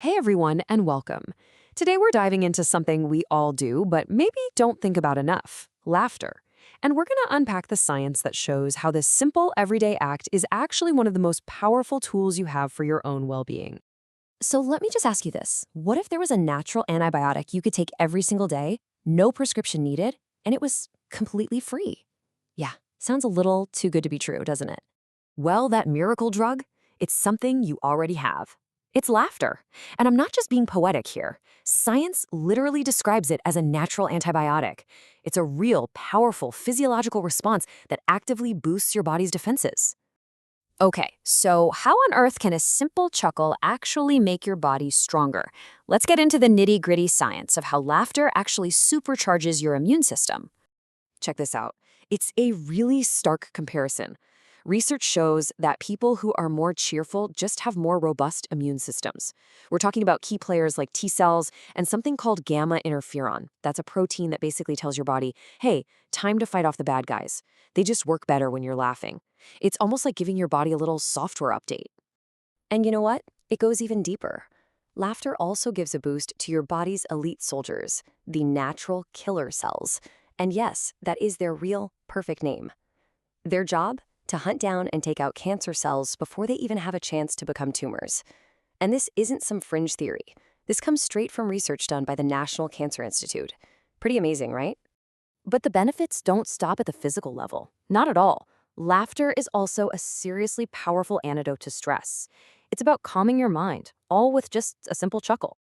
Hey everyone, and welcome. Today we're diving into something we all do, but maybe don't think about enough laughter. And we're going to unpack the science that shows how this simple everyday act is actually one of the most powerful tools you have for your own well being. So let me just ask you this. What if there was a natural antibiotic you could take every single day, no prescription needed, and it was completely free? Yeah, sounds a little too good to be true, doesn't it? Well, that miracle drug, it's something you already have. It's laughter. And I'm not just being poetic here. Science literally describes it as a natural antibiotic. It's a real, powerful physiological response that actively boosts your body's defenses. Okay, so how on earth can a simple chuckle actually make your body stronger? Let's get into the nitty-gritty science of how laughter actually supercharges your immune system. Check this out. It's a really stark comparison. Research shows that people who are more cheerful just have more robust immune systems. We're talking about key players like T cells and something called gamma interferon. That's a protein that basically tells your body, hey, time to fight off the bad guys. They just work better when you're laughing. It's almost like giving your body a little software update. And you know what? It goes even deeper. Laughter also gives a boost to your body's elite soldiers, the natural killer cells. And yes, that is their real, perfect name. Their job? To hunt down and take out cancer cells before they even have a chance to become tumors. And this isn't some fringe theory. This comes straight from research done by the National Cancer Institute. Pretty amazing, right? But the benefits don't stop at the physical level. Not at all. Laughter is also a seriously powerful antidote to stress. It's about calming your mind, all with just a simple chuckle.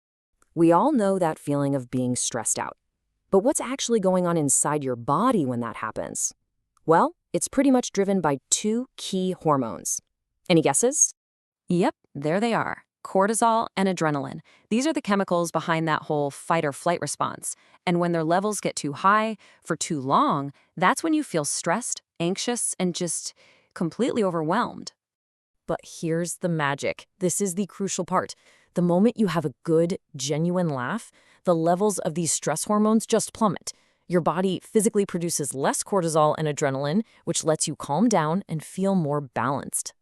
We all know that feeling of being stressed out. But what's actually going on inside your body when that happens? Well, it's pretty much driven by two key hormones. Any guesses? Yep, there they are. Cortisol and adrenaline. These are the chemicals behind that whole fight or flight response. And when their levels get too high for too long, that's when you feel stressed, anxious, and just completely overwhelmed. But here's the magic. This is the crucial part. The moment you have a good, genuine laugh, the levels of these stress hormones just plummet. Your body physically produces less cortisol and adrenaline, which lets you calm down and feel more balanced.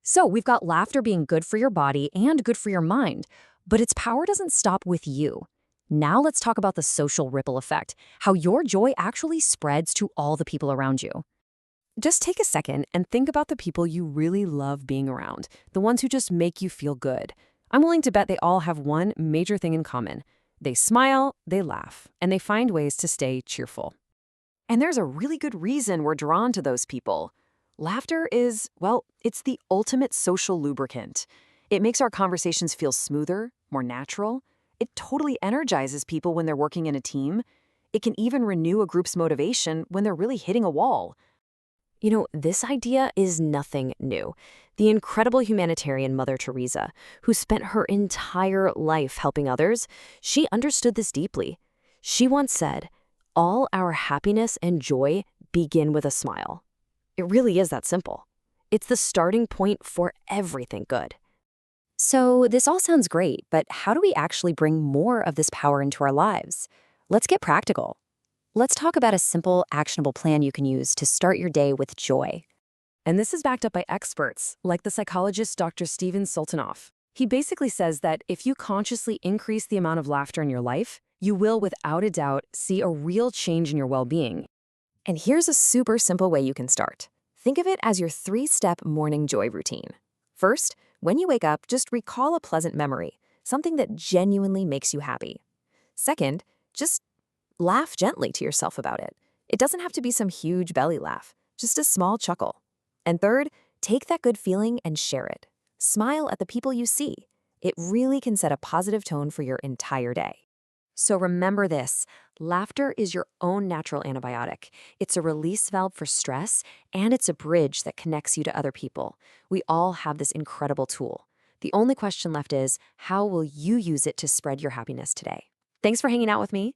So we've got laughter being good for your body and good for your mind, but its power doesn't stop with you. Now let's talk about the social ripple effect, how your joy actually spreads to all the people around you. Just take a second and think about the people you really love being around, the ones who just make you feel good. I'm willing to bet they all have one major thing in common. They smile, they laugh, and they find ways to stay cheerful. And there's a really good reason we're drawn to those people. Laughter is, well, it's the ultimate social lubricant. It makes our conversations feel smoother, more natural. It totally energizes people when they're working in a team. It can even renew a group's motivation when they're really hitting a wall. You know, this idea is nothing new. The incredible humanitarian Mother Teresa, who spent her entire life helping others, she understood this deeply. She once said, "All our happiness and joy begin with a smile." It really is that simple. It's the starting point for everything good. So this all sounds great, but how do we actually bring more of this power into our lives? Let's get practical. Let's talk about a simple, actionable plan you can use to start your day with joy. And this is backed up by experts, like the psychologist Dr. Steven Sultanoff. He basically says that if you consciously increase the amount of laughter in your life, you will, without a doubt, see a real change in your well-being. And here's a super simple way you can start. Think of it as your 3-step morning joy routine. First, when you wake up, just recall a pleasant memory, something that genuinely makes you happy. Second, just laugh gently to yourself about it. It doesn't have to be some huge belly laugh, just a small chuckle. And third, take that good feeling and share it. Smile at the people you see. It really can set a positive tone for your entire day. So remember this, laughter is your own natural antibiotic. It's a release valve for stress, and it's a bridge that connects you to other people. We all have this incredible tool. The only question left is, how will you use it to spread your happiness today? Thanks for hanging out with me.